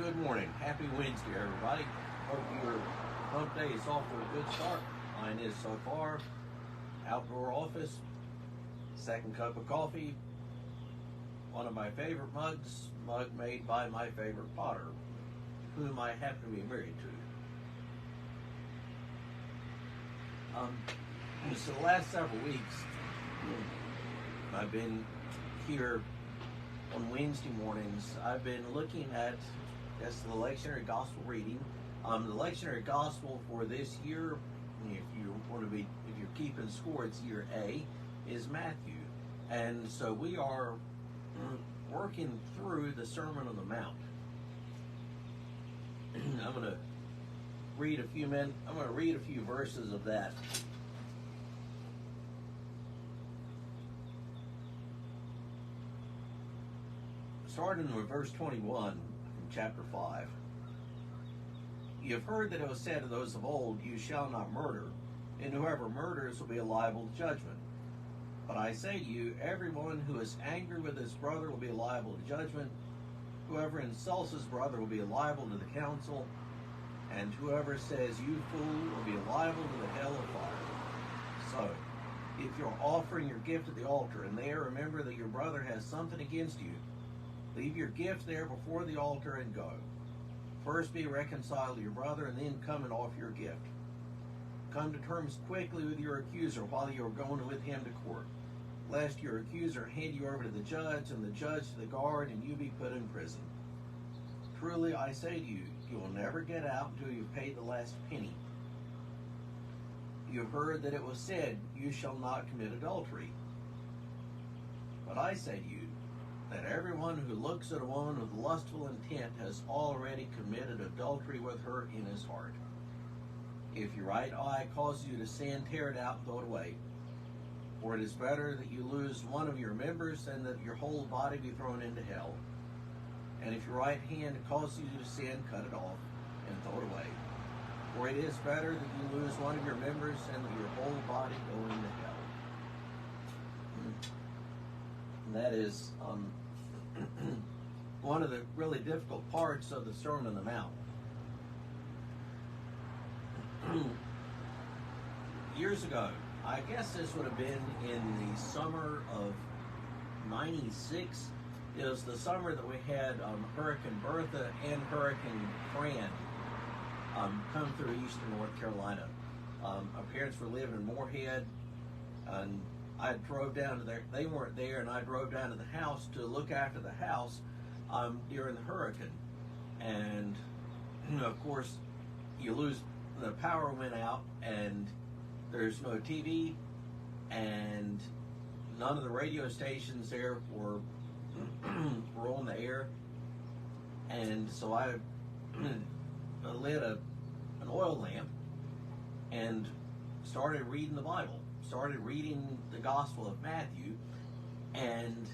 Good morning. Happy Wednesday, everybody. Hope your hump day is off to a good start. Mine is so far. Outdoor office, second cup of coffee, one of my favorite mugs, mug made by my favorite potter, whom I happen to be married to. So the last several weeks, I've been here on Wednesday mornings. I've been looking at the lectionary gospel reading. The lectionary gospel for this year, if you're keeping score, it's year A, is Matthew. And so we are working through the Sermon on the Mount. I'm going to read a few verses of that. Starting with verse 21 from chapter 5. You have heard that it was said to those of old, you shall not murder, and whoever murders will be liable to judgment. But I say to you, everyone who is angry with his brother will be liable to judgment. Whoever insults his brother will be liable to the council, and whoever says, you fool, will be liable to the hell of fire. So, if you're offering your gift at the altar, and there remember that your brother has something against you, leave your gift there before the altar and go. First be reconciled to your brother, and then come and offer your gift. Come to terms quickly with your accuser while you are going with him to court, lest your accuser hand you over to the judge, and the judge to the guard, and you be put in prison. Truly I say to you, you will never get out until you've paid the last penny. You have heard that it was said, you shall not commit adultery. But I say to you, that everyone who looks at a woman with lustful intent has already committed adultery with her in his heart. If your right eye causes you to sin, tear it out and throw it away. For it is better that you lose one of your members than that your whole body be thrown into hell. And if your right hand causes you to sin, cut it off and throw it away. For it is better that you lose one of your members than that your whole body go into hell. And that is one of the really difficult parts of the Sermon on the Mount. Years ago, I guess this would have been in the summer of '96. It was the summer that we had Hurricane Bertha and Hurricane Fran come through eastern North Carolina. My parents were living in Moorhead, and I drove down to there. They weren't there, and I drove down to the house to look after the house during the hurricane. And of course, the power went out, and there's no TV, and none of the radio stations there were on the air. And so I lit an oil lamp and started reading the Bible. Started reading the Gospel of Matthew, and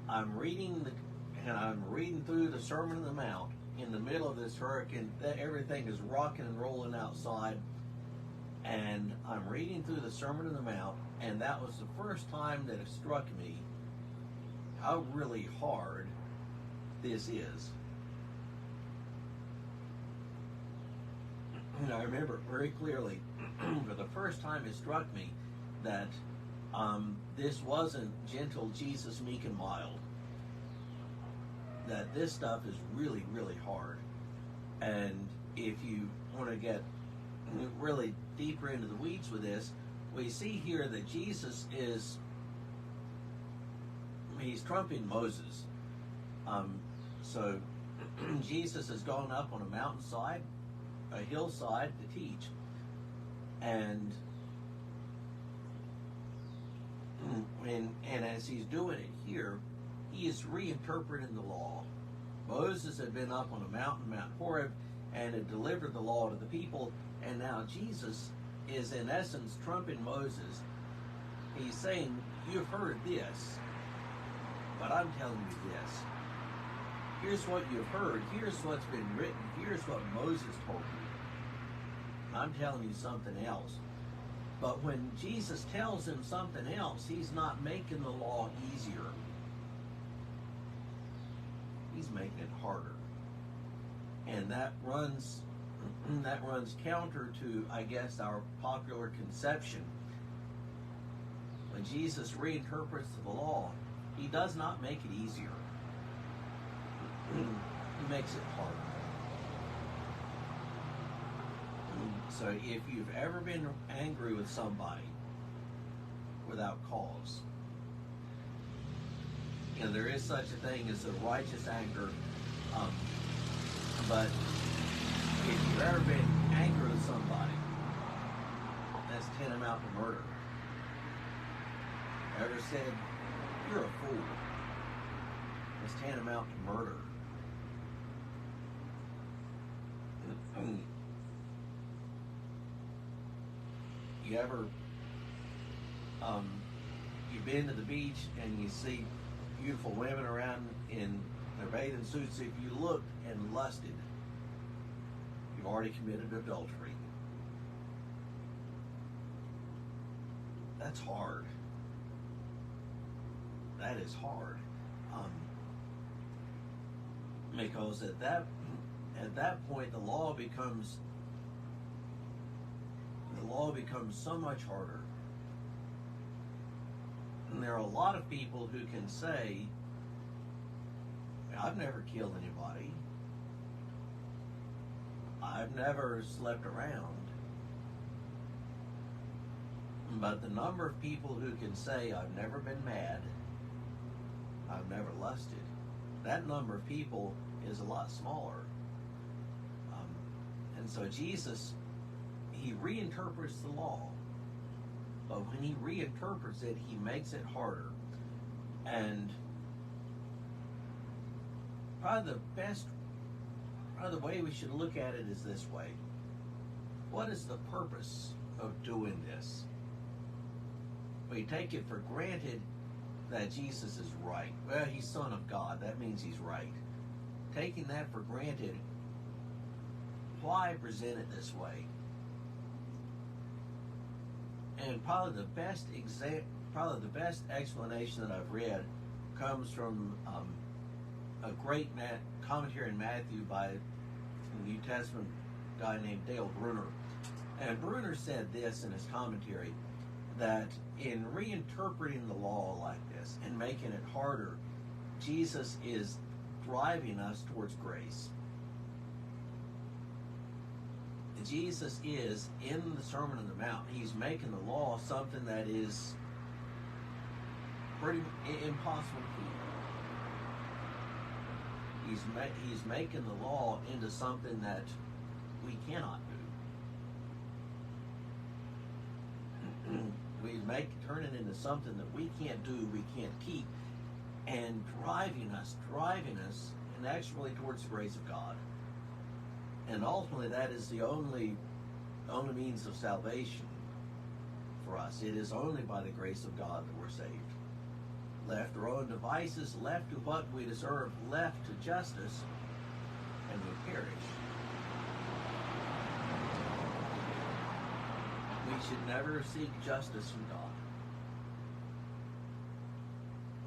I'm reading through the Sermon on the Mount in the middle of this hurricane. Everything is rocking and rolling outside, and I'm reading through the Sermon on the Mount, and that was the first time that it struck me how really hard this is. And I remember very clearly, for the first time it struck me that this wasn't gentle Jesus, meek and mild. That this stuff is really, really hard. And if you want to get really deeper into the weeds with this, we see here that Jesus he's trumping Moses. So Jesus has gone up on a mountainside, a hillside to teach. And as he's doing it here, he is reinterpreting the law. Moses had been up on a mountain, Mount Horeb, and had delivered the law to the people, and now Jesus is in essence trumping Moses. He's saying, you've heard this, but I'm telling you this. Here's what you've heard. Here's what's been written. Here's what Moses told you. I'm telling you something else. But when Jesus tells him something else, he's not making the law easier. He's making it harder. And that runs counter to, I guess, our popular conception. When Jesus reinterprets the law, he does not make it easier. He makes it harder. So if you've ever been angry with somebody without cause, and there is such a thing as a righteous anger, but if you've ever been angry with somebody, that's tantamount to murder. Ever said, "You're a fool," it's tantamount to murder. You ever, you've been to the beach and you see beautiful women around in their bathing suits. If you looked and lusted, you've already committed adultery. That's hard. That is hard. Because at that point the law becomes so much harder. And there are a lot of people who can say, "I've never killed anybody. I've never slept around." But the number of people who can say, "I've never been mad, I've never lusted," that number of people is a lot smaller. And so Jesus, he reinterprets the law. But when he reinterprets it, he makes it harder. And probably the way we should look at it is this way. What is the purpose of doing this? We take it for granted that Jesus is right. Well, he's Son of God. That means he's right. Taking that for granted, why present it this way? And probably the best explanation that I've read comes from a great commentary in Matthew by a New Testament guy named Dale Bruner. And Bruner said this in his commentary, that in reinterpreting the law like this and making it harder, Jesus is driving us towards grace. Jesus is, in the Sermon on the Mount, he's making the law something that is pretty impossible to keep. He's making the law into something that we cannot do. Turn it into something that we can't do, we can't keep, and driving us inexorably towards the grace of God. And ultimately, that is the only means of salvation for us. It is only by the grace of God that we're saved. Left to our own devices, left to what we deserve, left to justice, and we perish. We should never seek justice from God.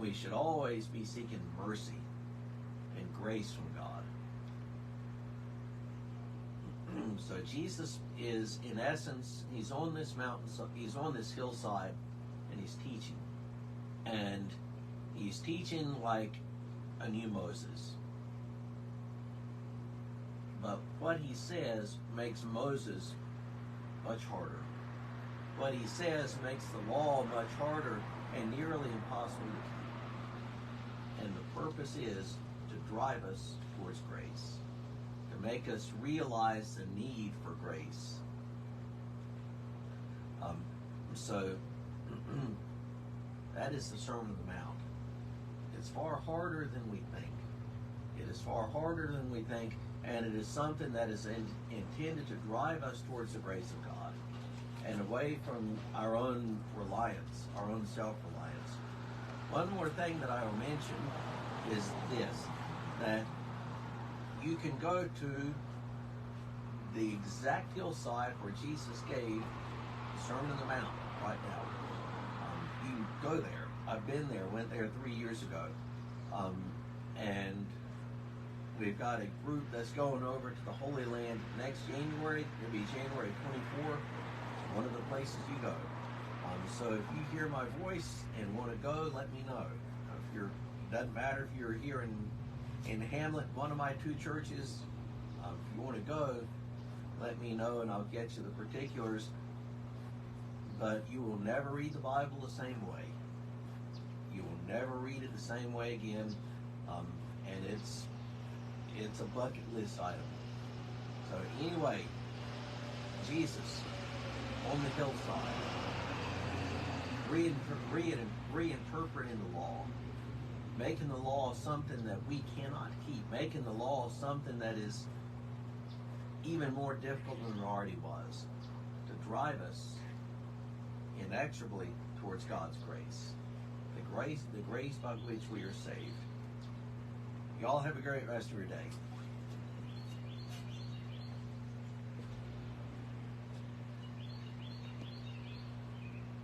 We should always be seeking mercy and grace from God. So Jesus is, in essence, he's on this mountain, he's on this hillside, and he's teaching. And he's teaching like a new Moses. But what he says makes Moses much harder. What he says makes the law much harder and nearly impossible to keep. And the purpose is to drive us towards grace, to make us realize the need for grace. So that is the Sermon on the Mount. It's far harder than we think. It is far harder than we think, and it is something that is intended to drive us towards the grace of God and away from our own reliance, our own self-reliance. One more thing that I will mention is this, that you can go to the exact hillside where Jesus gave the Sermon on the Mount right now. You can go there. I've been there, went there 3 years ago. And We've got a group that's going over to the Holy Land next January. It'll be January 24. It's one of the places you go. So if you hear my voice and want to go, let me know. Doesn't matter if you're here in Hamlet, one of my two churches. If you want to go, let me know and I'll get you the particulars. But you will never read the Bible the same way. You will never read it the same way again. And it's a bucket list item. So anyway, Jesus on the hillside, reinterpreting the law, making the law something that we cannot keep, making the law something that is even more difficult than it already was, to drive us inexorably towards God's grace. The grace by which we are saved. Y'all have a great rest of your day.